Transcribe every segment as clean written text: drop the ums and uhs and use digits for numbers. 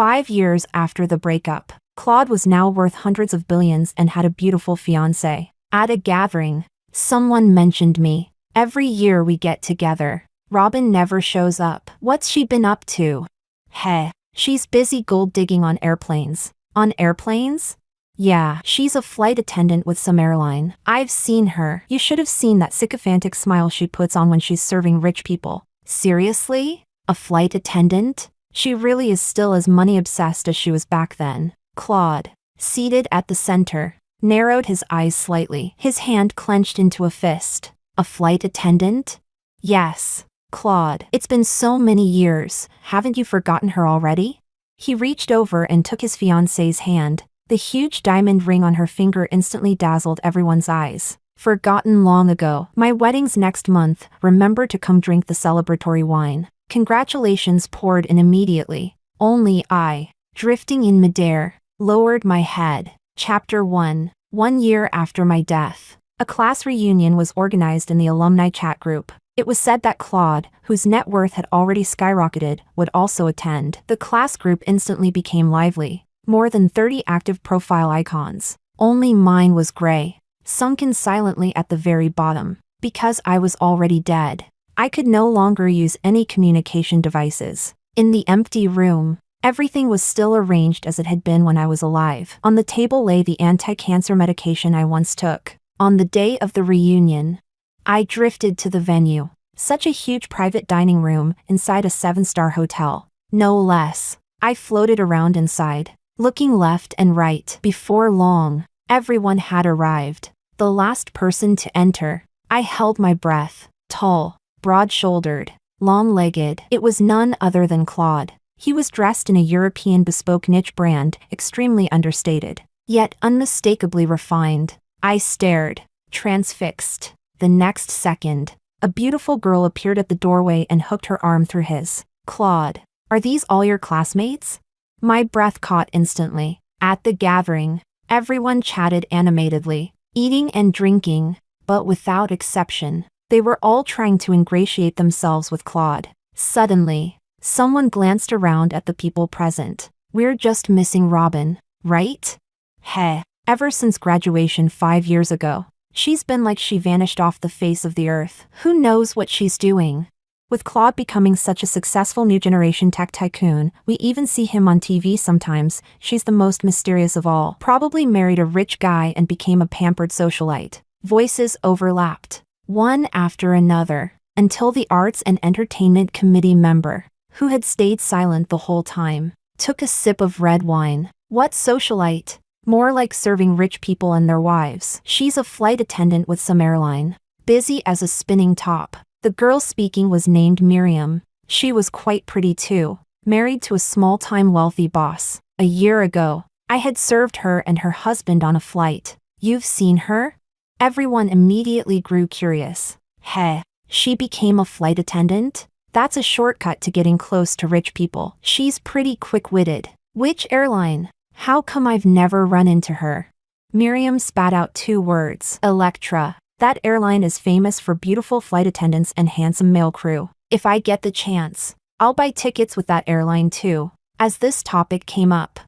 5 years after the breakup, Claude was now worth hundreds of billions and had a beautiful fiancée. At a gathering, someone mentioned me. Every year we get together. Robin never shows up. What's she been up to? Heh, she's busy gold digging on airplanes. On airplanes? Yeah, she's a flight attendant with some airline. I've seen her. You should have seen that sycophantic smile she puts on when she's serving rich people. Seriously? A flight attendant? She really is still as money-obsessed as she was back then. Claude, seated at the center, narrowed his eyes slightly, his hand clenched into a fist. A flight attendant? Yes. Claude, it's been so many years. Haven't you forgotten her already? He reached over and took his fiancée's hand. The huge diamond ring on her finger instantly dazzled everyone's eyes. Forgotten long ago. My wedding's next month. Remember to come drink the celebratory wine. Congratulations poured in immediately. Only I, drifting in midair, lowered my head. Chapter 1. 1 year after my death. A class reunion was organized in the alumni chat group. It was said that Claude, whose net worth had already skyrocketed, would also attend. The class group instantly became lively. More than 30 active profile icons. Only mine was gray, sunken silently at the very bottom. Because I was already dead, I could no longer use any communication devices. In the empty room, everything was still arranged as it had been when I was alive. On the table lay the anti-cancer medication I once took. On the day of the reunion, I drifted to the venue. Such a huge private dining room inside a 7-star hotel. No less. I floated around inside, looking left and right. Before long, everyone had arrived. The last person to enter. I held my breath. Tall, broad-shouldered, long-legged. It was none other than Claude. He was dressed in a European bespoke niche brand, extremely understated, yet unmistakably refined. I stared, transfixed. The next second, a beautiful girl appeared at the doorway and hooked her arm through his. Claude, are these all your classmates? My breath caught instantly. At the gathering, everyone chatted animatedly, eating and drinking, but without exception, they were all trying to ingratiate themselves with Claude. Suddenly, someone glanced around at the people present. We're just missing Robin, right? Heh, ever since graduation 5 years ago, she's been like she vanished off the face of the earth. Who knows what she's doing? With Claude becoming such a successful new generation tech tycoon, we even see him on TV sometimes. She's the most mysterious of all. Probably married a rich guy and became a pampered socialite. Voices overlapped, one after another, until the Arts and Entertainment Committee member, who had stayed silent the whole time, took a sip of red wine. What socialite? More like serving rich people and their wives. She's a flight attendant with some airline, busy as a spinning top. The girl speaking was named Miriam. She was quite pretty too, married to a small-time wealthy boss. A year ago, I had served her and her husband on a flight. You've seen her? Everyone immediately grew curious. Heh, she became a flight attendant? That's a shortcut to getting close to rich people. She's pretty quick-witted. Which airline? How come I've never run into her? Miriam spat out 2 words. Electra. That airline is famous for beautiful flight attendants and handsome male crew. If I get the chance, I'll buy tickets with that airline too. As this topic came up,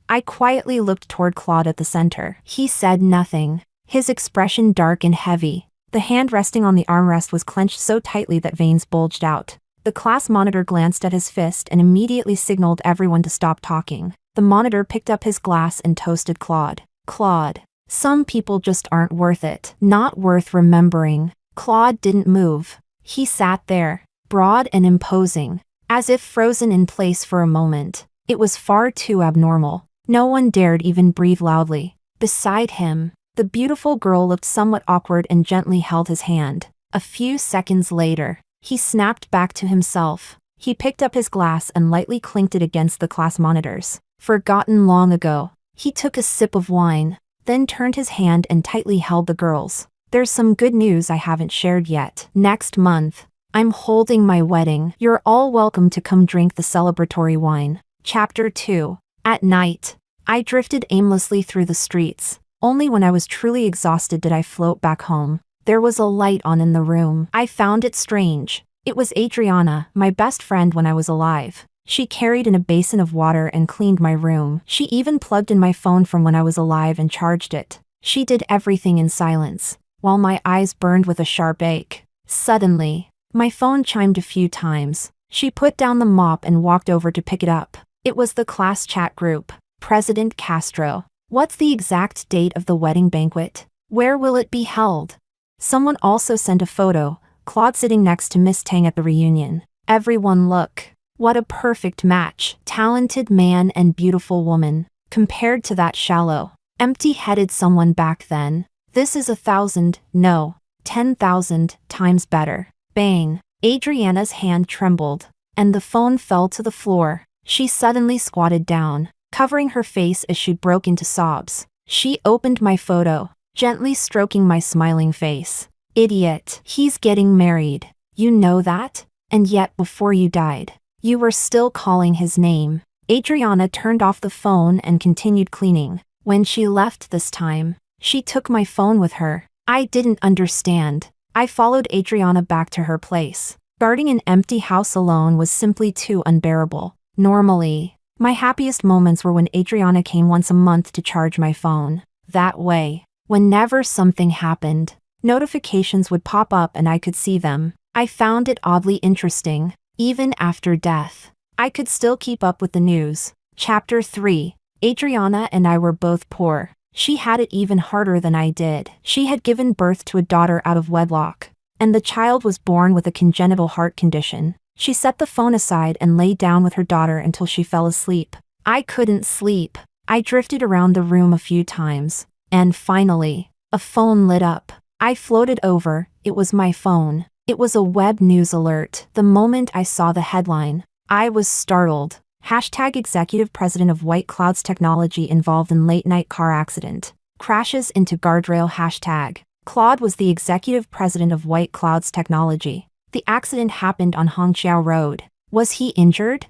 I quietly looked toward Claude at the center. He said nothing, his expression dark and heavy. The hand resting on the armrest was clenched so tightly that veins bulged out. The class monitor glanced at his fist and immediately signaled everyone to stop talking. The monitor picked up his glass and toasted Claude. Claude, some people just aren't worth it. Not worth remembering. Claude didn't move. He sat there, broad and imposing, as if frozen in place for a moment. It was far too abnormal. No one dared even breathe loudly. Beside him, the beautiful girl looked somewhat awkward and gently held his hand. A few seconds later, he snapped back to himself. He picked up his glass and lightly clinked it against the class monitors. Forgotten long ago. He took a sip of wine, then turned his hand and tightly held the girl's. There's some good news I haven't shared yet. Next month, I'm holding my wedding. You're all welcome to come drink the celebratory wine. Chapter 2. At night, I drifted aimlessly through the streets. Only when I was truly exhausted did I float back home. There was a light on in the room. I found it strange. It was Adriana, my best friend when I was alive. She carried in a basin of water and cleaned my room. She even plugged in my phone from when I was alive and charged it. She did everything in silence, while my eyes burned with a sharp ache. Suddenly, my phone chimed a few times. She put down the mop and walked over to pick it up. It was the class chat group. President Castro. What's the exact date of the wedding banquet? Where will it be held? Someone also sent a photo, Claude sitting next to Miss Tang at the reunion. Everyone look. What a perfect match. Talented man and beautiful woman. Compared to that shallow, empty-headed someone back then. This is 1,000, no, 10,000 times better. Bang. Adriana's hand trembled, and the phone fell to the floor. She suddenly squatted down, covering her face as she broke into sobs. She opened my photo, gently stroking my smiling face. Idiot. He's getting married. You know that? And yet before you died, you were still calling his name. Adriana turned off the phone and continued cleaning. When she left this time, she took my phone with her. I didn't understand. I followed Adriana back to her place. Guarding an empty house alone was simply too unbearable. Normally, my happiest moments were when Adriana came once a month to charge my phone. That way, whenever something happened, notifications would pop up and I could see them. I found it oddly interesting. Even after death, I could still keep up with the news. Chapter 3. Adriana and I were both poor. She had it even harder than I did. She had given birth to a daughter out of wedlock, and the child was born with a congenital heart condition. She set the phone aside and lay down with her daughter until she fell asleep. I couldn't sleep. I drifted around the room a few times, and finally, a phone lit up. I floated over. It was my phone. It was a web news alert. The moment I saw the headline, I was startled. Hashtag executive president of White Clouds Technology involved in late-night car accident. Crashes into guardrail. Hashtag. Claude was the executive president of White Clouds Technology. The accident happened on Hongqiao Road. Was he injured?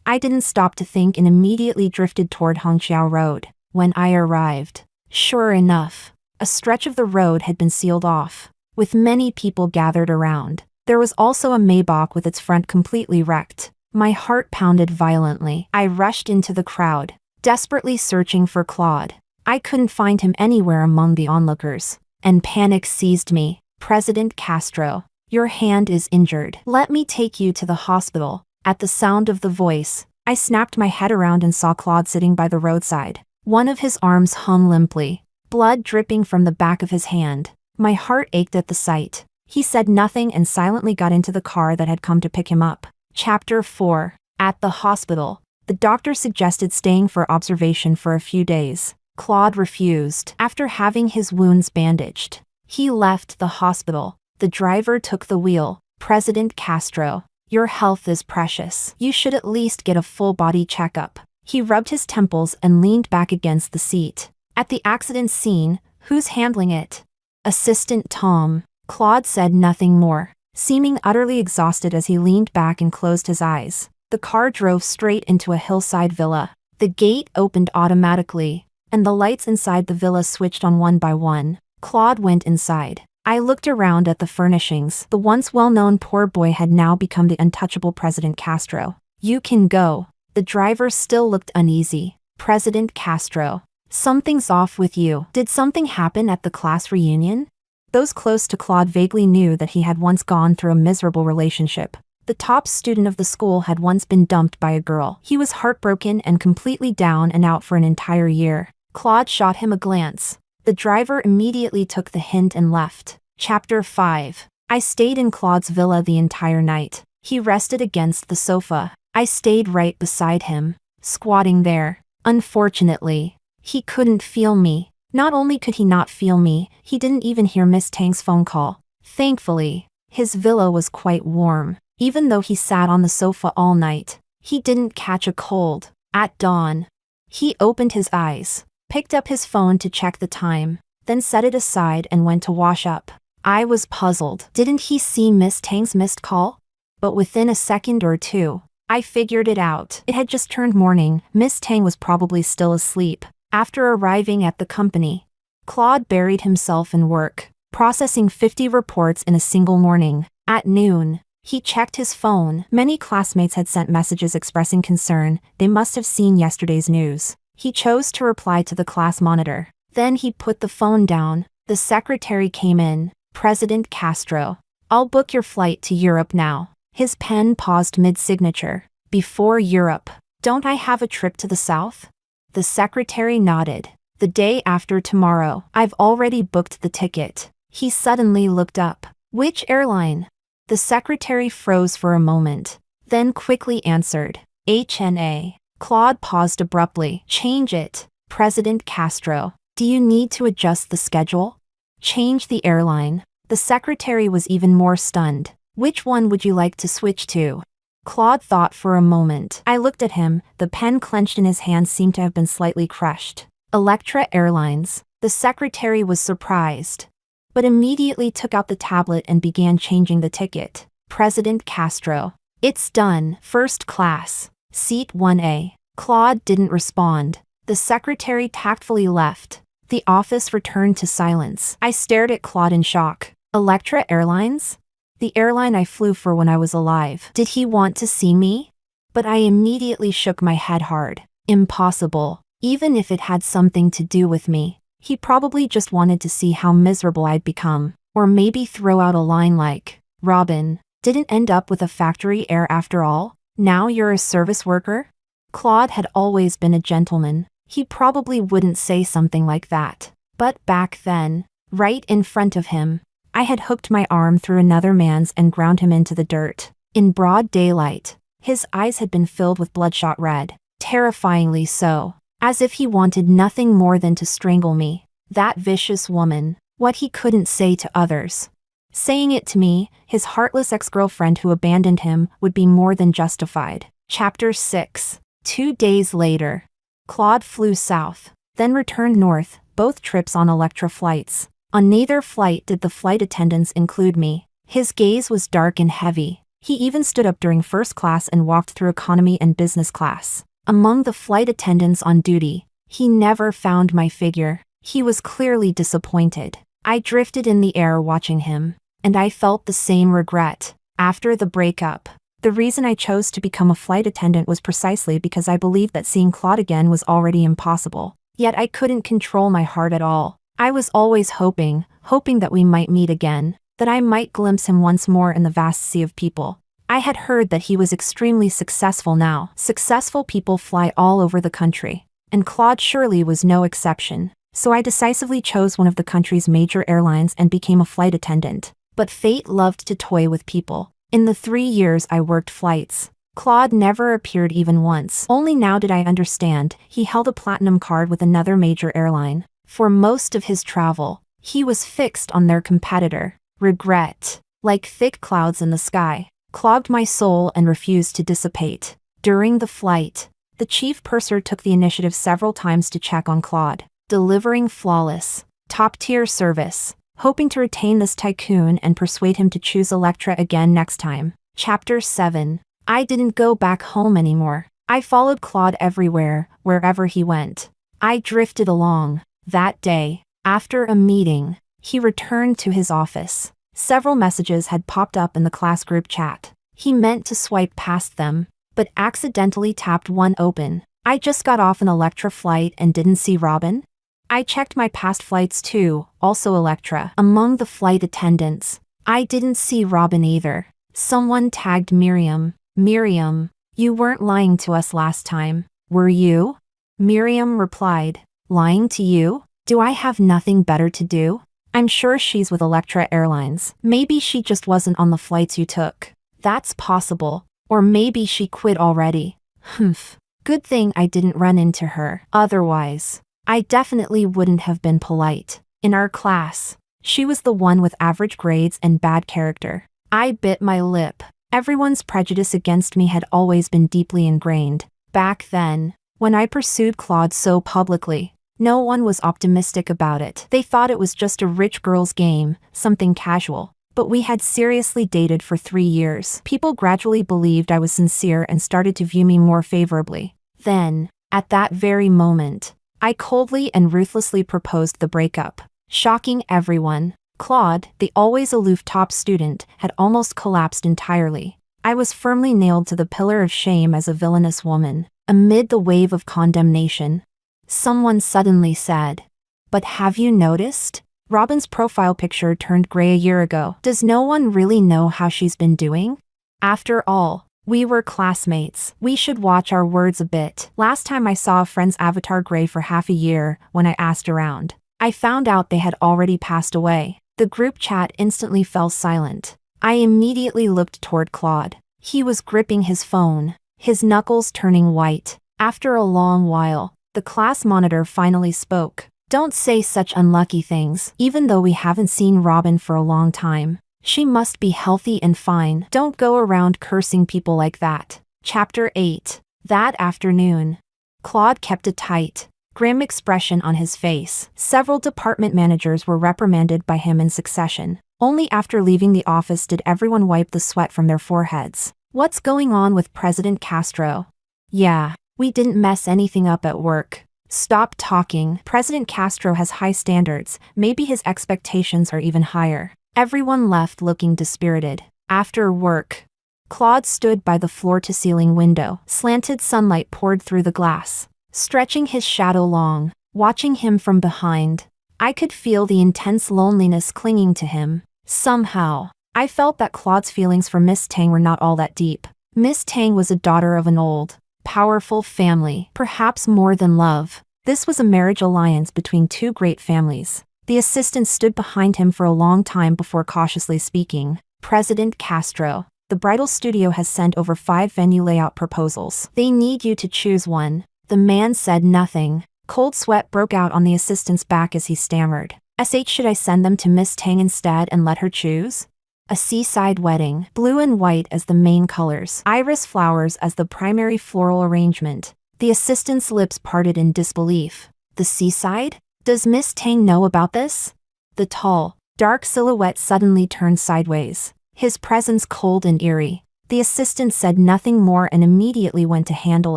I didn't stop to think and immediately drifted toward Hongqiao Road. When I arrived, sure enough, a stretch of the road had been sealed off, with many people gathered around. There was also a Maybach with its front completely wrecked. My heart pounded violently. I rushed into the crowd, desperately searching for Claude. I couldn't find him anywhere among the onlookers, and panic seized me. President Castro, your hand is injured. Let me take you to the hospital. At the sound of the voice, I snapped my head around and saw Claude sitting by the roadside. One of his arms hung limply, blood dripping from the back of his hand. My heart ached at the sight. He said nothing and silently got into the car that had come to pick him up. Chapter 4. At the hospital, the doctor suggested staying for observation for a few days. Claude refused. After having his wounds bandaged, he left the hospital. The driver took the wheel. President Castro, your health is precious. You should at least get a full-body checkup. He rubbed his temples and leaned back against the seat. At the accident scene, who's handling it? Assistant Tom. Claude said nothing more, seeming utterly exhausted as he leaned back and closed his eyes. The car drove straight into a hillside villa. The gate opened automatically, and the lights inside the villa switched on one by one. Claude went inside. I looked around at the furnishings. The once well-known poor boy had now become the untouchable President Castro. You can go. The driver still looked uneasy. President Castro, something's off with you. Did something happen at the class reunion? Those close to Claude vaguely knew that he had once gone through a miserable relationship. The top student of the school had once been dumped by a girl. He was heartbroken and completely down and out for an entire year. Claude shot him a glance. The driver immediately took the hint and left. Chapter 5. I stayed in Claude's villa the entire night. He rested against the sofa. I stayed right beside him, squatting there. Unfortunately, he couldn't feel me. Not only could he not feel me, he didn't even hear Miss Tang's phone call. Thankfully, his villa was quite warm. Even though he sat on the sofa all night, he didn't catch a cold. At dawn, he opened his eyes, picked up his phone to check the time, then set it aside and went to wash up. I was puzzled. Didn't he see Miss Tang's missed call? But within a second or two, I figured it out. It had just turned morning. Miss Tang was probably still asleep. After arriving at the company, Claude buried himself in work, processing 50 reports in a single morning. At noon, He checked his phone. Many classmates had sent messages expressing concern. They must have seen yesterday's news. He chose to reply to the class monitor. Then he put the phone down. The secretary came in. President Castro. I'll book your flight to Europe now. His pen paused mid-signature. Before Europe. Don't I have a trip to the south? The secretary nodded. The day after tomorrow. I've already booked the ticket. He suddenly looked up. Which airline? The secretary froze for a moment, then quickly answered. HNA. Claude paused abruptly. Change it. President Castro. Do you need to adjust the schedule? Change the airline. The secretary was even more stunned. Which one would you like to switch to? Claude thought for a moment. I looked at him. The pen clenched in his hand seemed to have been slightly crushed. Electra Airlines. The secretary was surprised, but immediately took out the tablet and began changing the ticket. President Castro. It's done. First class. Seat 1A. Claude didn't respond. The secretary tactfully left. The office returned to silence. I stared at Claude in shock. Electra Airlines? The airline I flew for when I was alive. Did he want to see me? But I immediately shook my head hard. Impossible. Even if it had something to do with me. He probably just wanted to see how miserable I'd become. Or maybe throw out a line like, Robin, didn't end up with a factory heir after all? Now you're a service worker? Claude had always been a gentleman. He probably wouldn't say something like that. But back then, right in front of him, I had hooked my arm through another man's and ground him into the dirt. In broad daylight, his eyes had been filled with bloodshot red, terrifyingly so, as if he wanted nothing more than to strangle me. That vicious woman, what he couldn't say to others. Saying it to me, his heartless ex-girlfriend who abandoned him, would be more than justified. Chapter 6. 2 days later. Claude flew south, then returned north, both trips on Electra flights. On neither flight did the flight attendants include me. His gaze was dark and heavy. He even stood up during first class and walked through economy and business class. Among the flight attendants on duty, he never found my figure. He was clearly disappointed. I drifted in the air watching him, and I felt the same regret. After the breakup, the reason I chose to become a flight attendant was precisely because I believed that seeing Claude again was already impossible. Yet I couldn't control my heart at all. I was always hoping that we might meet again, that I might glimpse him once more in the vast sea of people. I had heard that he was extremely successful now. Successful people fly all over the country, and Claude surely was no exception. So I decisively chose one of the country's major airlines and became a flight attendant. But fate loved to toy with people. In the 3 years I worked flights, Claude never appeared even once. Only now did I understand. He held a platinum card with another major airline. For most of his travel, he was fixed on their competitor. Regret, like thick clouds in the sky, clogged my soul and refused to dissipate. During the flight, the chief purser took the initiative several times to check on Claude, delivering flawless, top-tier service, hoping to retain this tycoon and persuade him to choose Electra again next time. Chapter 7. I didn't go back home anymore. I followed Claude everywhere, wherever he went. I drifted along. That day, after a meeting, he returned to his office. Several messages had popped up in the class group chat. He meant to swipe past them, but accidentally tapped one open. I just got off an Electra flight and didn't see Robin? I checked my past flights too, also Electra. Among the flight attendants, I didn't see Robin either. Someone tagged Miriam. Miriam, you weren't lying to us last time, were you? Miriam replied, lying to you? Do I have nothing better to do? I'm sure she's with Electra Airlines. Maybe she just wasn't on the flights you took. That's possible. Or maybe she quit already. Humph. Good thing I didn't run into her. Otherwise, I definitely wouldn't have been polite. In our class, she was the one with average grades and bad character. I bit my lip. Everyone's prejudice against me had always been deeply ingrained. Back then, when I pursued Claude so publicly, no one was optimistic about it. They thought it was just a rich girl's game, something casual. But we had seriously dated for 3 years. People gradually believed I was sincere and started to view me more favorably. Then, at that very moment, I coldly and ruthlessly proposed the breakup, shocking everyone. Claude, the always aloof top student, had almost collapsed entirely. I was firmly nailed to the pillar of shame as a villainous woman. Amid the wave of condemnation, someone suddenly said, "But have you noticed? Robin's profile picture turned gray a year ago. Does no one really know how she's been doing? After all, we were classmates. We should watch our words a bit." Last time I saw a friend's avatar gray for half a year, when I asked around, I found out they had already passed away. The group chat instantly fell silent. I immediately looked toward Claude. He was gripping his phone, his knuckles turning white. After a long while, the class monitor finally spoke. "Don't say such unlucky things. Even though we haven't seen Robin for a long time, she must be healthy and fine. Don't go around cursing people like that." Chapter 8. That afternoon, Claude kept a tight, grim expression on his face. Several department managers were reprimanded by him in succession. Only after leaving the office did everyone wipe the sweat from their foreheads. "What's going on with President Castro?" "Yeah, we didn't mess anything up at work." "Stop talking. President Castro has high standards. Maybe his expectations are even higher." Everyone left looking dispirited. After work, Claude stood by the floor-to-ceiling window. Slanted sunlight poured through the glass, stretching his shadow long. Watching him from behind, I could feel the intense loneliness clinging to him. Somehow, I felt that Claude's feelings for Miss Tang were not all that deep. Miss Tang was a daughter of an old, powerful family, perhaps more than love. This was a marriage alliance between two great families. The assistant stood behind him for a long time before cautiously speaking. "President Castro, the bridal studio has sent over 5 venue layout proposals. They need you to choose one." The man said nothing. Cold sweat broke out on the assistant's back as he stammered. Should I send them to Miss Tang instead and let her choose?" A seaside wedding, blue and white as the main colors, iris flowers as the primary floral arrangement. The assistant's lips parted in disbelief. "The seaside? Does Miss Tang know about this?" The tall, dark silhouette suddenly turned sideways, his presence cold and eerie. The assistant said nothing more and immediately went to handle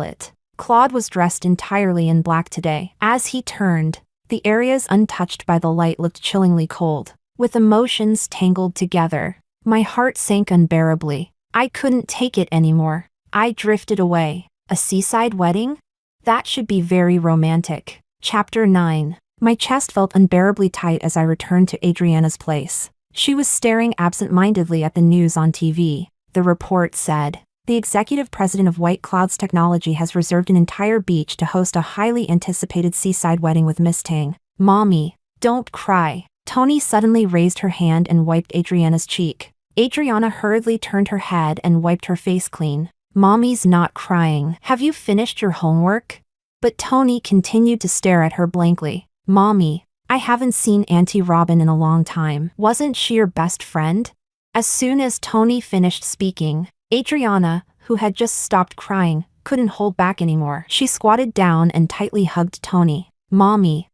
it. Claude was dressed entirely in black today. As he turned, the areas untouched by the light looked chillingly cold. With emotions tangled together, my heart sank unbearably. I couldn't take it anymore. I drifted away. A seaside wedding? That should be very romantic. Chapter 9. My chest felt unbearably tight as I returned to Adriana's place. She was staring absent-mindedly at the news on TV. The report said, "The executive president of White Clouds Technology has reserved an entire beach to host a highly anticipated seaside wedding with Miss Tang." "Mommy, don't cry." Tony suddenly raised her hand and wiped Adriana's cheek. Adriana hurriedly turned her head and wiped her face clean. "Mommy's not crying. Have you finished your homework?" But Tony continued to stare at her blankly. "Mommy, I haven't seen Auntie Robin in a long time. Wasn't she your best friend?" As soon as Tony finished speaking, Adriana, who had just stopped crying, couldn't hold back anymore. She squatted down and tightly hugged Tony. Mommy,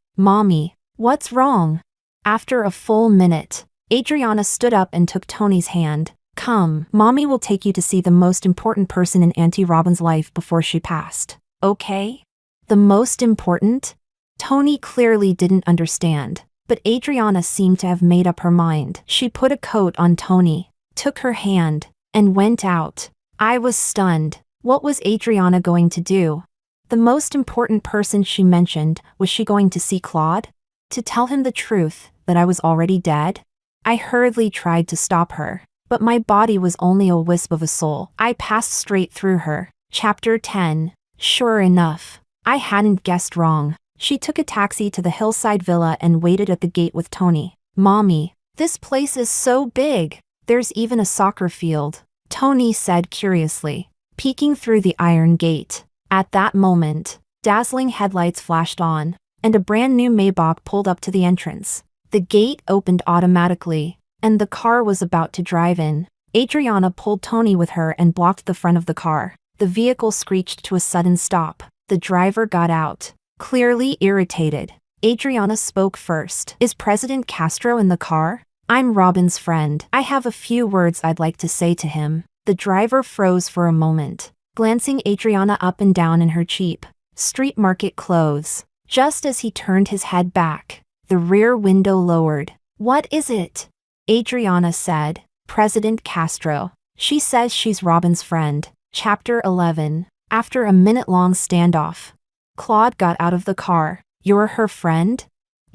what's wrong?" After a full minute, Adriana stood up and took Tony's hand. "Come, Mommy will take you to see the most important person in Auntie Robin's life before she passed. Okay?" The most important? Tony clearly didn't understand, but Adriana seemed to have made up her mind. She put a coat on Tony, took her hand, and went out. I was stunned. What was Adriana going to do? The most important person she mentioned, was she going to see Claude? To tell him the truth, that I was already dead? I hurriedly tried to stop her, but my body was only a wisp of a soul. I passed straight through her. Chapter 10. Sure enough, I hadn't guessed wrong. She took a taxi to the hillside villa and waited at the gate with Tony. "Mommy, this place is so big. There's even a soccer field," Tony said curiously, peeking through the iron gate. At that moment, dazzling headlights flashed on, and a brand new Maybach pulled up to the entrance. The gate opened automatically, and the car was about to drive in. Adriana pulled Tony with her and blocked the front of the car. The vehicle screeched to a sudden stop. The driver got out, clearly irritated. Adriana spoke first. "Is President Castro in the car? I'm Robin's friend. I have a few words I'd like to say to him." The driver froze for a moment, glancing Adriana up and down in her cheap, street market clothes. Just as he turned his head back, the rear window lowered, What is it? Adriana said. President Castro. She says she's Robin's friend. Chapter 11. After a minute-long standoff, Claude got out of the car. You're her friend?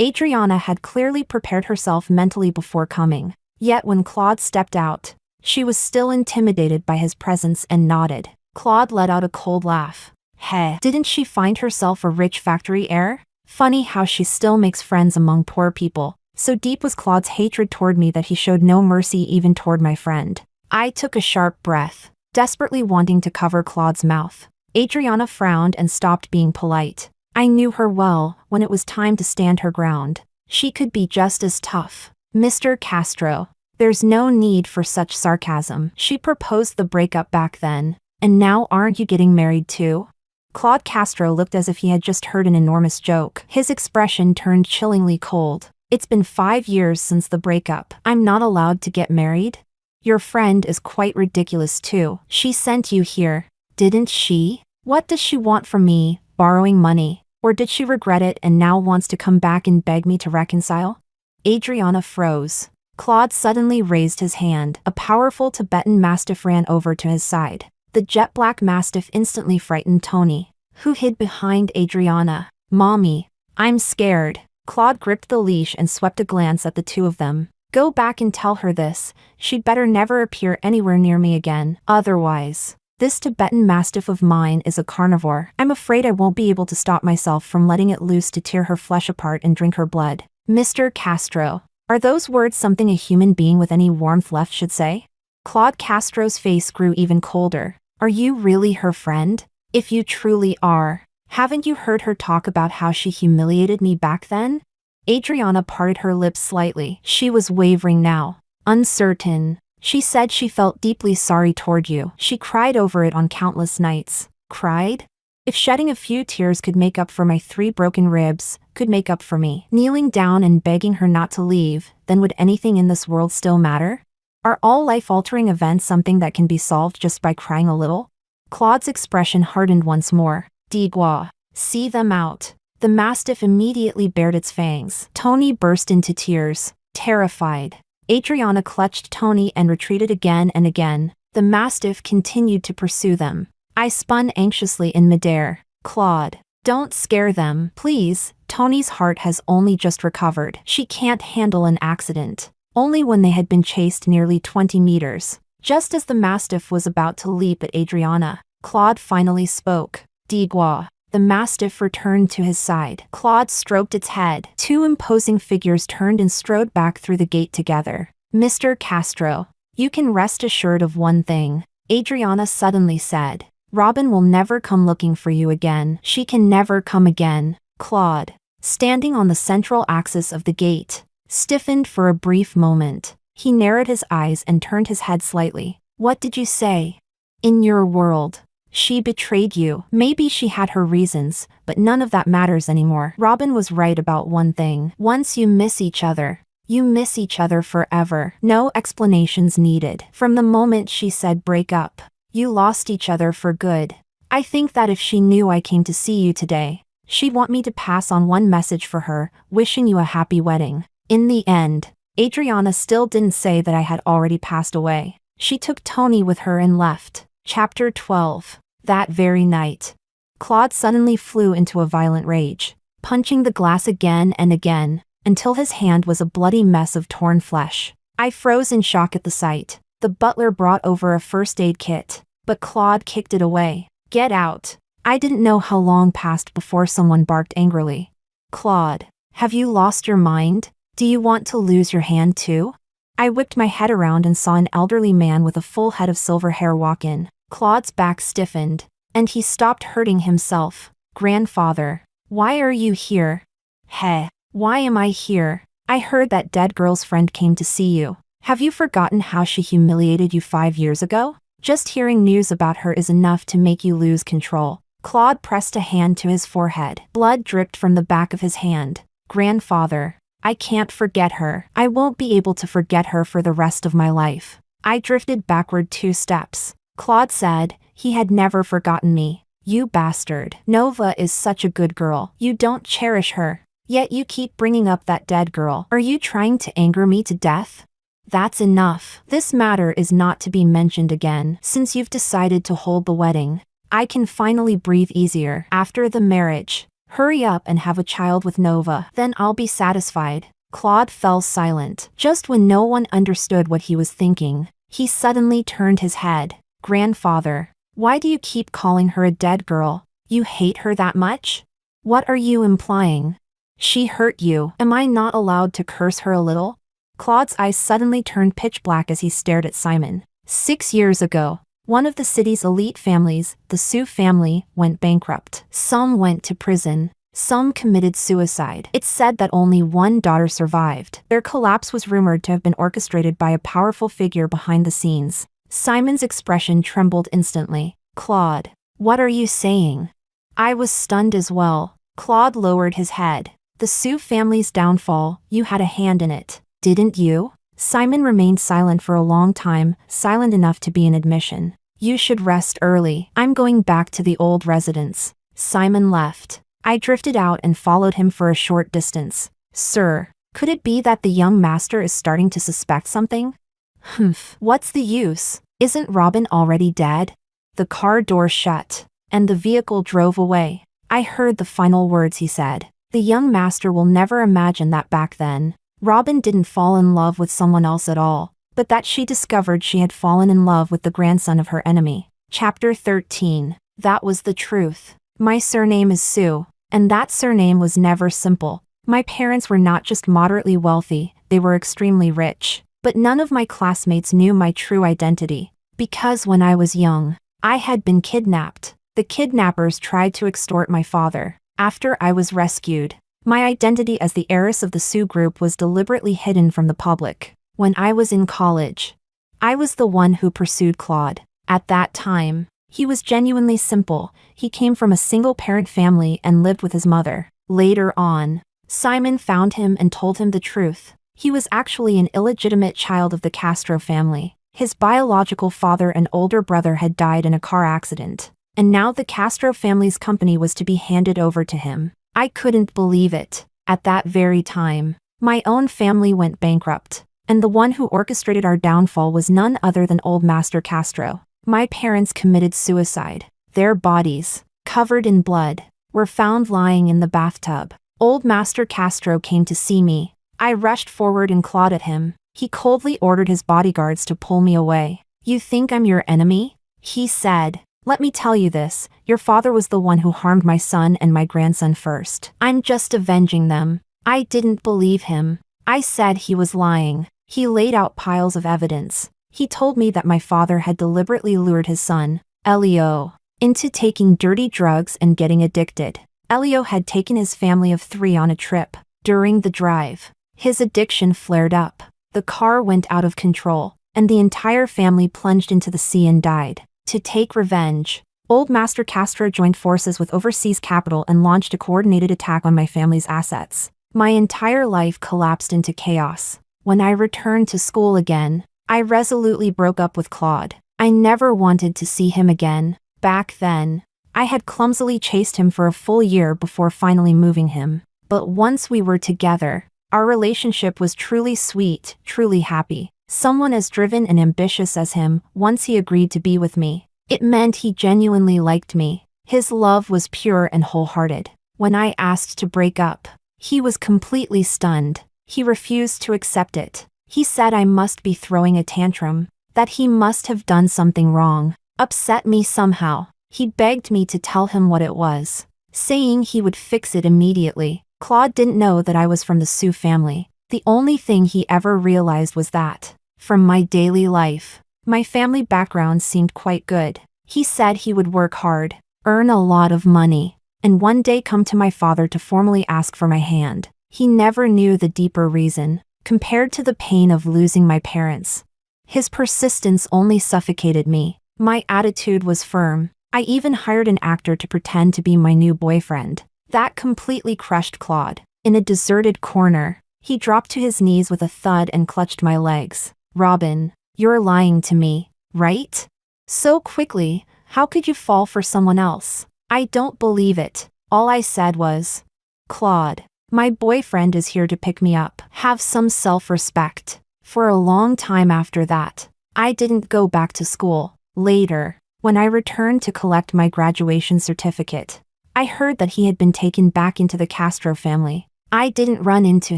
Adriana had clearly prepared herself mentally before coming. Yet when Claude stepped out, she was still intimidated by his presence and nodded. Claude let out a cold laugh. Hey, didn't she find herself a rich factory heir? Funny how she still makes friends among poor people. So deep was Claude's hatred toward me that he showed no mercy even toward my friend. I took a sharp breath, desperately wanting to cover Claude's mouth. Adriana frowned and stopped being polite. I knew her well. When it was time to stand her ground, she could be just as tough. Mr. Castro, there's no need for such sarcasm. She proposed the breakup back then. And now aren't you getting married too? Claude Castro looked as if he had just heard an enormous joke. His expression turned chillingly cold. It's been 5 years since the breakup. I'm not allowed to get married? Your friend is quite ridiculous too. She sent you here, didn't she? What does she want from me? Borrowing money? Or did she regret it and now wants to come back and beg me to reconcile? Adriana froze. Claude suddenly raised his hand. A powerful Tibetan Mastiff ran over to his side. The jet-black Mastiff instantly frightened Tony, who hid behind Adriana. Mommy, I'm scared. Claude gripped the leash and swept a glance at the two of them. Go back and tell her this. She'd better never appear anywhere near me again. Otherwise, this Tibetan Mastiff of mine is a carnivore. I'm afraid I won't be able to stop myself from letting it loose to tear her flesh apart and drink her blood. Mr. Castro, are those words something a human being with any warmth left should say? Claude Castro's face grew even colder. Are you really her friend? If you truly are, haven't you heard her talk about how she humiliated me back then? Adriana parted her lips slightly. She was wavering now, uncertain. She said she felt deeply sorry toward you. She cried over it on countless nights. Cried? If shedding a few tears could make up for my 3 broken ribs, could make up for me kneeling down and begging her not to leave, then would anything in this world still matter? Are all life-altering events something that can be solved just by crying a little? Claude's expression hardened once more. Digua, see them out. The Mastiff immediately bared its fangs. Tony burst into tears, terrified. Adriana clutched Tony and retreated again and again. The Mastiff continued to pursue them. I spun anxiously in midair. Claude, don't scare them, please. Tony's heart has only just recovered. She can't handle an accident. Only when they had been chased nearly 20 meters. Just as the Mastiff was about to leap at Adriana, Claude finally spoke. Digua. The Mastiff returned to his side. Claude stroked its head. 2 imposing figures turned and strode back through the gate together. Mr. Castro, you can rest assured of one thing, Adriana suddenly said. Robin will never come looking for you again. She can never come again. Claude, standing on the central axis of the gate, stiffened for a brief moment. He narrowed his eyes and turned his head slightly. What did you say? In your world, she betrayed you. Maybe she had her reasons, but none of that matters anymore. Robin was right about one thing. Once you miss each other, you miss each other forever. No explanations needed. From the moment she said break up, you lost each other for good. I think that if she knew I came to see you today, she'd want me to pass on one message for her, wishing you a happy wedding. In the end, Adriana still didn't say that I had already passed away. She took Tony with her and left. Chapter 12. That very night, Claude suddenly flew into a violent rage, punching the glass again and again, until his hand was a bloody mess of torn flesh. I froze in shock at the sight. The butler brought over a first aid kit, but Claude kicked it away. Get out. I didn't know how long passed before someone barked angrily. Claude, have you lost your mind? Do you want to lose your hand too? I whipped my head around and saw an elderly man with a full head of silver hair walk in. Claude's back stiffened, and he stopped hurting himself. Grandfather, why are you here? Hey, why am I here? I heard that dead girl's friend came to see you. Have you forgotten how she humiliated you 5 years ago? Just hearing news about her is enough to make you lose control. Claude pressed a hand to his forehead. Blood dripped from the back of his hand. Grandfather, I can't forget her. I won't be able to forget her for the rest of my life. I drifted backward 2 steps. Claude said, he had never forgotten me. You bastard. Nova is such a good girl. You don't cherish her. Yet you keep bringing up that dead girl. Are you trying to anger me to death? That's enough. This matter is not to be mentioned again. Since you've decided to hold the wedding, I can finally breathe easier. After the marriage, hurry up and have a child with Nova. Then I'll be satisfied. Claude fell silent. Just when no one understood what he was thinking, he suddenly turned his head. Grandfather, why do you keep calling her a dead girl? You hate her that much? What are you implying? She hurt you. Am I not allowed to curse her a little? Claude's eyes suddenly turned pitch black as he stared at Simon. 6 years ago, one of the city's elite families, the Sue family, went bankrupt. Some went to prison. Some committed suicide. It's said that only one daughter survived. Their collapse was rumored to have been orchestrated by a powerful figure behind the scenes. Simon's expression trembled instantly. Claude, what are you saying? I was stunned as well. Claude lowered his head. The Sue family's downfall, you had a hand in it, didn't you? Simon remained silent for a long time, silent enough to be an admission. You should rest early. I'm going back to the old residence. Simon left. I drifted out and followed him for a short distance. Sir, could it be that the young master is starting to suspect something? Humph, what's the use? Isn't Robin already dead? The car door shut, and the vehicle drove away. I heard the final words he said. The young master will never imagine that back then, Robin didn't fall in love with someone else at all, but that she discovered she had fallen in love with the grandson of her enemy. Chapter 13. That was the truth. My surname is Sue, and that surname was never simple. My parents were not just moderately wealthy, they were extremely rich. But none of my classmates knew my true identity, because when I was young, I had been kidnapped. The kidnappers tried to extort my father. After I was rescued, my identity as the heiress of the Sue group was deliberately hidden from the public. When I was in college, I was the one who pursued Claude. At that time, he was genuinely simple. He came from a single-parent family and lived with his mother. Later on, Simon found him and told him the truth. He was actually an illegitimate child of the Castro family. His biological father and older brother had died in a car accident, and now the Castro family's company was to be handed over to him. I couldn't believe it. At that very time, my own family went bankrupt, and the one who orchestrated our downfall was none other than old Master Castro. My parents committed suicide. Their bodies, covered in blood, were found lying in the bathtub. Old Master Castro came to see me. I rushed forward and clawed at him. He coldly ordered his bodyguards to pull me away. You think I'm your enemy? He said. Let me tell you this, your father was the one who harmed my son and my grandson first. I'm just avenging them. I didn't believe him. I said he was lying. He laid out piles of evidence. He told me that my father had deliberately lured his son, Elio, into taking dirty drugs and getting addicted. Elio had taken his family of 3 on a trip. During the drive, his addiction flared up. The car went out of control, and the entire family plunged into the sea and died. To take revenge, old Master Castro joined forces with overseas capital and launched a coordinated attack on my family's assets. My entire life collapsed into chaos. When I returned to school again, I resolutely broke up with Claude. I never wanted to see him again. Back then, I had clumsily chased him for a full year before finally moving him. But once we were together, our relationship was truly sweet, truly happy. Someone as driven and ambitious as him, once he agreed to be with me, it meant he genuinely liked me. His love was pure and wholehearted. When I asked to break up, he was completely stunned. He refused to accept it. He said I must be throwing a tantrum, that he must have done something wrong, upset me somehow. He begged me to tell him what it was, saying he would fix it immediately. Claude didn't know that I was from the Sue family. The only thing he ever realized was that, from my daily life, my family background seemed quite good. He said he would work hard, earn a lot of money, and one day come to my father to formally ask for my hand. He never knew the deeper reason, compared to the pain of losing my parents. His persistence only suffocated me. My attitude was firm. I even hired an actor to pretend to be my new boyfriend. That completely crushed Claude. In a deserted corner, he dropped to his knees with a thud and clutched my legs. Robin, you're lying to me, right? So quickly, how could you fall for someone else? I don't believe it. All I said was, Claude, My boyfriend is here to pick me up. Have some self-respect. For a long time after that, I didn't go back to school. Later, when I returned to collect my graduation certificate, I heard that he had been taken back into the Castro family. I didn't run into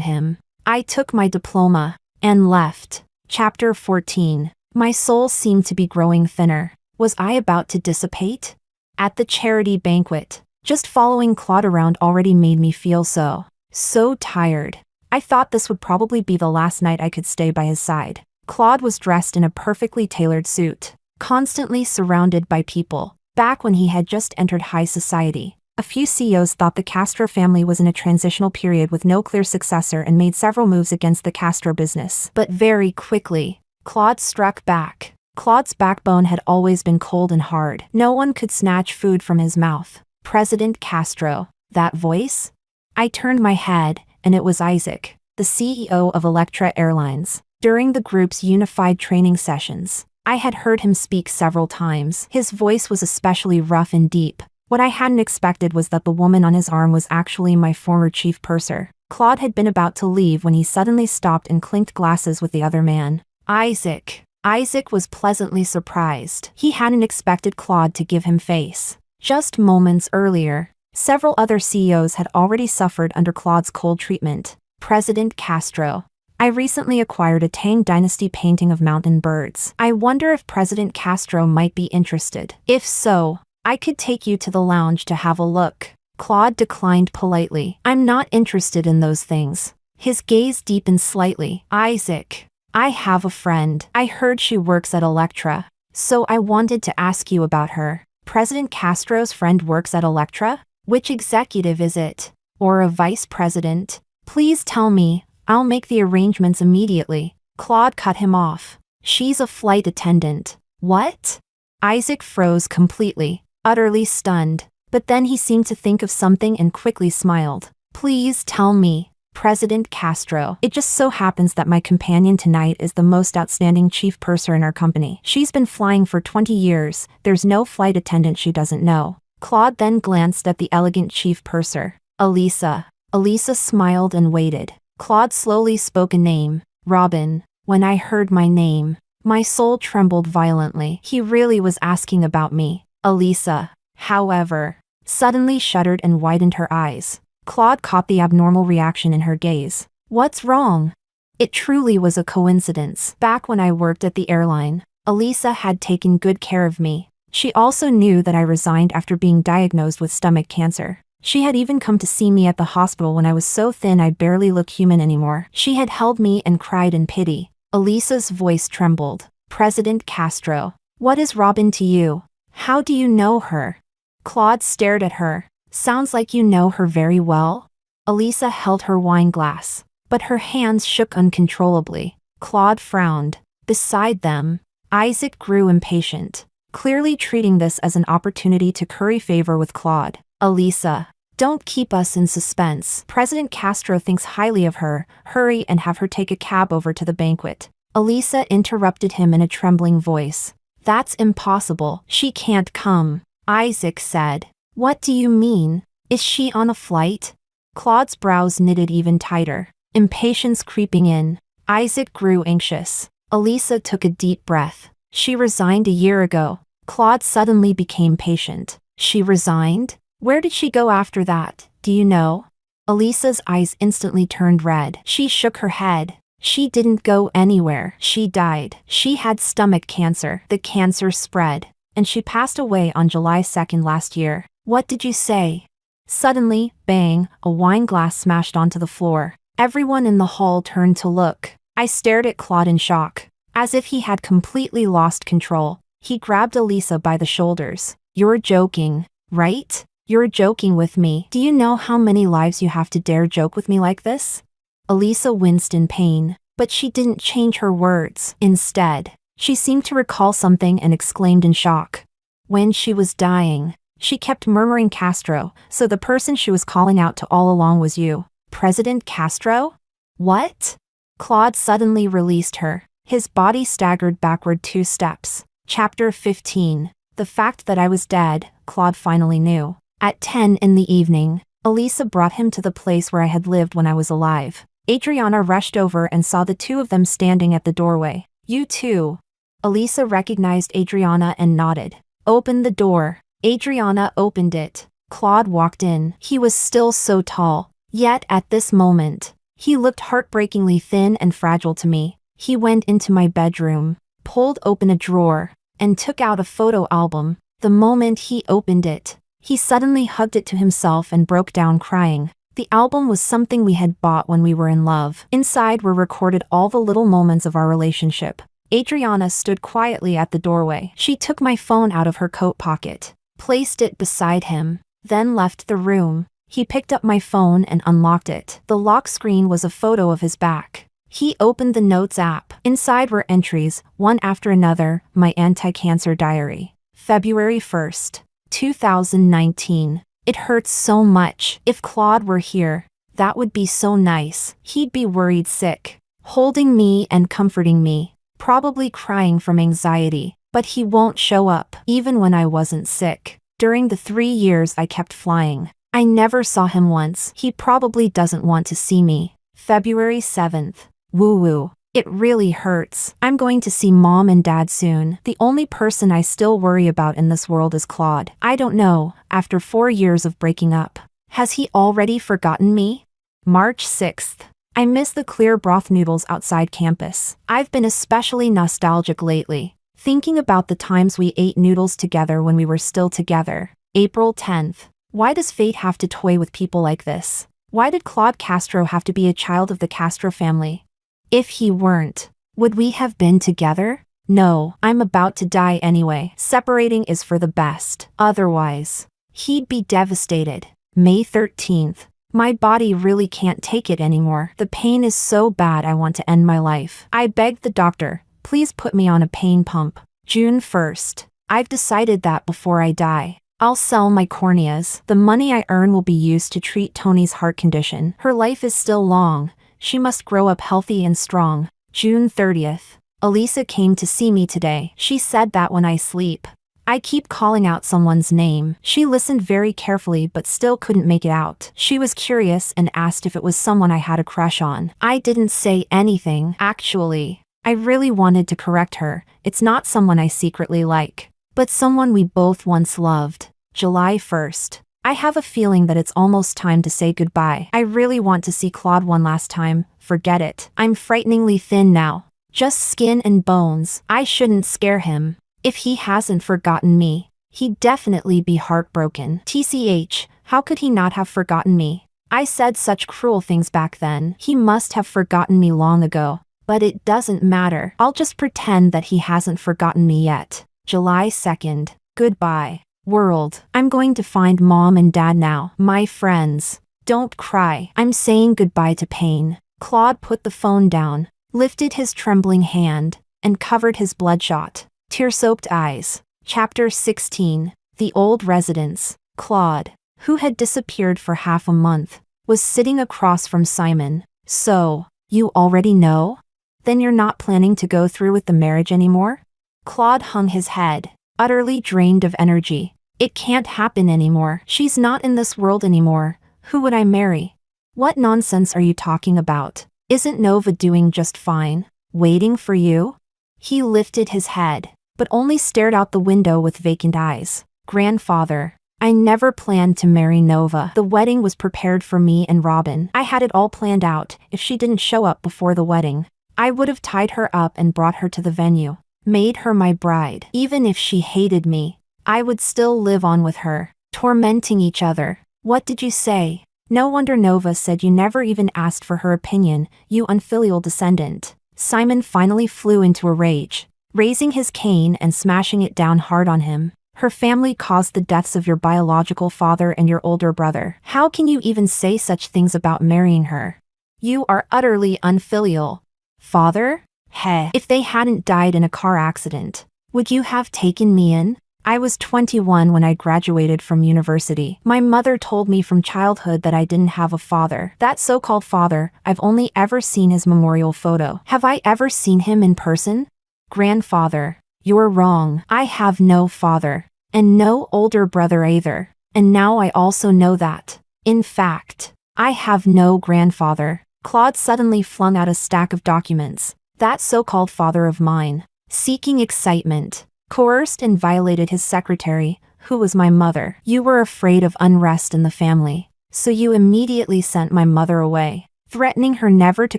him. I took my diploma and left. Chapter 14. My soul seemed to be growing thinner. Was I about to dissipate? At the charity banquet, just following Claude around already made me feel so tired. I thought this would probably be the last night I could stay by his side. Claude was dressed in a perfectly tailored suit, constantly surrounded by people. Back when he had just entered high society, a few CEOs thought the Castro family was in a transitional period with no clear successor and made several moves against the Castro business. But very quickly, Claude struck back. Claude's backbone had always been cold and hard. No one could snatch food from his mouth. President Castro. That voice? I turned my head, and it was Isaac, the CEO of Electra Airlines. During the group's unified training sessions, I had heard him speak several times. His voice was especially rough and deep. What I hadn't expected was that the woman on his arm was actually my former chief purser. Claude had been about to leave when he suddenly stopped and clinked glasses with the other man. Isaac. Isaac was pleasantly surprised. He hadn't expected Claude to give him face. Just moments earlier, several other CEOs had already suffered under Claude's cold treatment. President Castro. I recently acquired a Tang Dynasty painting of mountain birds. I wonder if President Castro might be interested. If so, I could take you to the lounge to have a look. Claude declined politely. I'm not interested in those things. His gaze deepened slightly. Isaac. I have a friend. I heard she works at Electra, so I wanted to ask you about her. President Castro's friend works at Electra? Which executive is it? Or a vice president? Please tell me. I'll make the arrangements immediately. Claude cut him off. She's a flight attendant. What? Isaac froze completely, utterly stunned. But then he seemed to think of something and quickly smiled. Please tell me. President Castro. It just so happens that my companion tonight is the most outstanding chief purser in our company. She's been flying for 20 years. There's no flight attendant she doesn't know. Claude then glanced at the elegant chief purser. Elisa. Elisa smiled and waited. Claude slowly spoke a name. Robin. When I heard my name, my soul trembled violently. He really was asking about me. Elisa, however, suddenly shuddered and widened her eyes. Claude caught the abnormal reaction in her gaze. What's wrong? It truly was a coincidence. Back when I worked at the airline, Elisa had taken good care of me. She also knew that I resigned after being diagnosed with stomach cancer. She had even come to see me at the hospital when I was so thin I barely looked human anymore. She had held me and cried in pity. Elisa's voice trembled. President Castro. What is Robin to you? How do you know her? Claude stared at her. Sounds like you know her very well. Elisa held her wine glass, but her hands shook uncontrollably. Claude frowned. Beside them, Isaac grew impatient, clearly treating this as an opportunity to curry favor with Claude. Elisa, don't keep us in suspense. President Castro thinks highly of her. Hurry and have her take a cab over to the banquet. Elisa interrupted him in a trembling voice. That's impossible. She can't come. Isaac said. What do you mean? Is she on a flight? Claude's brows knitted even tighter, impatience creeping in. Isaac grew anxious. Elisa took a deep breath. She resigned a year ago. Claude suddenly became patient. She resigned? Where did she go after that? Do you know? Elisa's eyes instantly turned red. She shook her head. She didn't go anywhere. She died. She had stomach cancer. The cancer spread, and she passed away on July 2nd last year. What did you say? Suddenly, bang, a wine glass smashed onto the floor. Everyone in the hall turned to look. I stared at Claude in shock. As if he had completely lost control, he grabbed Elisa by the shoulders. You're joking, right? You're joking with me. Do you know how many lives you have to dare joke with me like this? Elisa winced in pain, but she didn't change her words. Instead, she seemed to recall something and exclaimed in shock. When she was dying, she kept murmuring Castro, so the person she was calling out to all along was you. President Castro? What? Claude suddenly released her. His body staggered backward 2 steps. Chapter 15. The fact that I was dead, Claude finally knew. At 10 in the evening, Elisa brought him to the place where I had lived when I was alive. Adriana rushed over and saw the two of them standing at the doorway. You too. Elisa recognized Adriana and nodded. Open the door. Adriana opened it. Claude walked in. He was still so tall. Yet at this moment, he looked heartbreakingly thin and fragile to me. He went into my bedroom, pulled open a drawer, and took out a photo album. The moment he opened it, he suddenly hugged it to himself and broke down crying. The album was something we had bought when we were in love. Inside were recorded all the little moments of our relationship. Adriana stood quietly at the doorway. She took my phone out of her coat pocket, placed it beside him, then left the room. He picked up my phone and unlocked it. The lock screen was a photo of his back. He opened the Notes app. Inside were entries, one after another. My anti-cancer diary. February 1st, 2019. It hurts so much. If Claude were here, that would be so nice. He'd be worried sick, holding me and comforting me, probably crying from anxiety. But he won't show up, even when I wasn't sick. During the 3 years I kept flying, I never saw him once. He probably doesn't want to see me. February 7th. Woo-woo. It really hurts. I'm going to see Mom and Dad soon. The only person I still worry about in this world is Claude. I don't know, after 4 years of breaking up, has he already forgotten me? March 6th. I miss the clear broth noodles outside campus. I've been especially nostalgic lately, thinking about the times we ate noodles together when we were still together. April 10th. Why does fate have to toy with people like this? Why did Claude Castro have to be a child of the Castro family? If he weren't, would we have been together? No, I'm about to die anyway. Separating is for the best. Otherwise, he'd be devastated. May 13th. My body really can't take it anymore. The pain is so bad I want to end my life. I begged the doctor, please put me on a pain pump. June 1st. I've decided that before I die, I'll sell my corneas. The money I earn will be used to treat Tony's heart condition. Her life is still long. She must grow up healthy and strong. June 30th. Elisa came to see me today. She said that when I sleep, I keep calling out someone's name. She listened very carefully but still couldn't make it out. She was curious and asked if it was someone I had a crush on. I didn't say anything. Actually, I really wanted to correct her. It's not someone I secretly like, but someone we both once loved. July 1st. I have a feeling that it's almost time to say goodbye. I really want to see Claude one last time. Forget it. I'm frighteningly thin now. Just skin and bones. I shouldn't scare him. If he hasn't forgotten me, he'd definitely be heartbroken. TCH, how could he not have forgotten me? I said such cruel things back then. He must have forgotten me long ago. But it doesn't matter. I'll just pretend that he hasn't forgotten me yet. July 2nd. Goodbye, world. I'm going to find Mom and Dad now. My friends, don't cry. I'm saying goodbye to pain. Claude put the phone down, lifted his trembling hand, and covered his bloodshot, tear-soaked eyes. Chapter 16. The Old Residence. Claude, who had disappeared for half a month, was sitting across from Simon. So, you already know? Then you're not planning to go through with the marriage anymore? Claude hung his head, utterly drained of energy. It can't happen anymore. She's not in this world anymore. Who would I marry? What nonsense are you talking about? Isn't Nova doing just fine, waiting for you? He lifted his head, but only stared out the window with vacant eyes. Grandfather, I never planned to marry Nova. The wedding was prepared for me and Robin. I had it all planned out. If she didn't show up before the wedding, I would have tied her up and brought her to the venue, made her my bride. Even if she hated me, I would still live on with her, tormenting each other. What did you say? No wonder Nova said you never even asked for her opinion, you unfilial descendant. Simon finally flew into a rage, raising his cane and smashing it down hard on him. Her family caused the deaths of your biological father and your older brother. How can you even say such things about marrying her? You are utterly unfilial. Father? Heh. If they hadn't died in a car accident, would you have taken me in? I was 21 when I graduated from university. My mother told me from childhood that I didn't have a father. That so-called father, I've only ever seen his memorial photo. Have I ever seen him in person? Grandfather, you're wrong. I have no father, and no older brother either. And now I also know that. In fact, I have no grandfather. Claude suddenly flung out a stack of documents. That so-called father of mine, seeking excitement, coerced and violated his secretary, who was my mother. You were afraid of unrest in the family, so you immediately sent my mother away, threatening her never to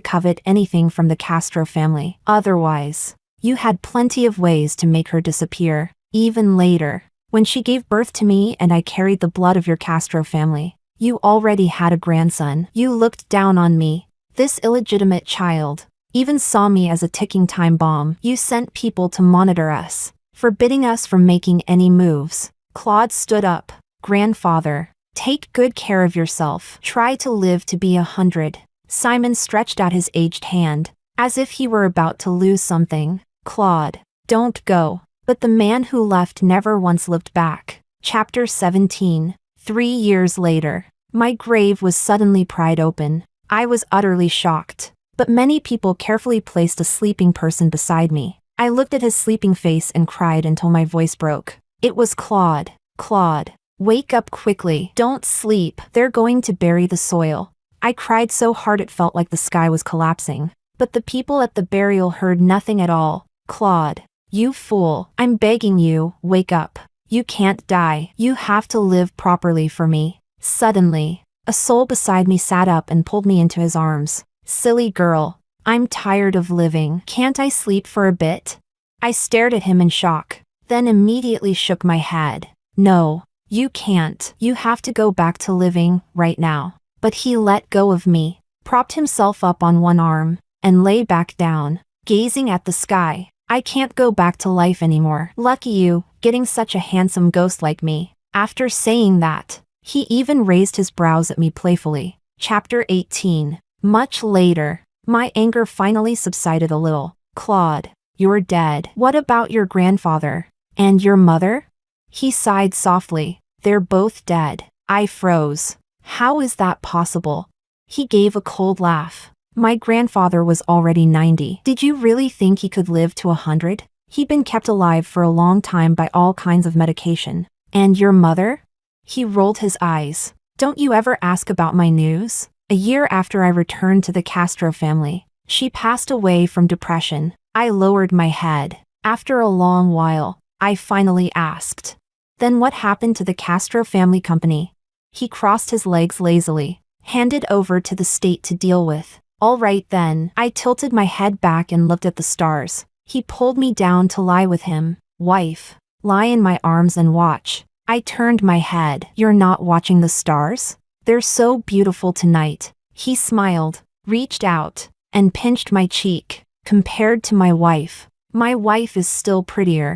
covet anything from the Castro family. Otherwise, you had plenty of ways to make her disappear. Even later, when she gave birth to me and I carried the blood of your Castro family, you already had a grandson. You looked down on me, this illegitimate child, even saw me as a ticking time bomb. You sent people to monitor us, forbidding us from making any moves. Claude stood up. Grandfather, take good care of yourself. Try to live to be 100. Simon stretched out his aged hand, as if he were about to lose something. Claude, don't go. But the man who left never once looked back. Chapter 17. 3 years later. My grave was suddenly pried open. I was utterly shocked, but many people carefully placed a sleeping person beside me. I looked at his sleeping face and cried until my voice broke. It was Claude. Claude, wake up quickly. Don't sleep. They're going to bury the soil. I cried so hard it felt like the sky was collapsing. But the people at the burial heard nothing at all. Claude, you fool. I'm begging you, wake up. You can't die. You have to live properly for me. Suddenly, a soul beside me sat up and pulled me into his arms. Silly girl. I'm tired of living. Can't I sleep for a bit? I stared at him in shock, then immediately shook my head. No, you can't. You have to go back to living, right now. But he let go of me, propped himself up on one arm, and lay back down, gazing at the sky. I can't go back to life anymore. Lucky you, getting such a handsome ghost like me. After saying that, he even raised his brows at me playfully. Chapter 18. Much later, my anger finally subsided a little. Claude, you're dead. What about your grandfather? And your mother? He sighed softly. They're both dead. I froze. How is that possible? He gave a cold laugh. My grandfather was already 90. Did you really think he could live to 100? He'd been kept alive for a long time by all kinds of medication. And your mother? He rolled his eyes. Don't you ever ask about my news? A year after I returned to the Castro family, she passed away from depression. I lowered my head. After a long while, I finally asked, then what happened to the Castro family company? He crossed his legs lazily, handed over to the state to deal with. All right then. I tilted my head back and looked at the stars. He pulled me down to lie with him. Wife, lie in my arms and watch. I turned my head. You're not watching the stars? They're so beautiful tonight. He smiled, reached out, and pinched my cheek. Compared to my wife is still prettier.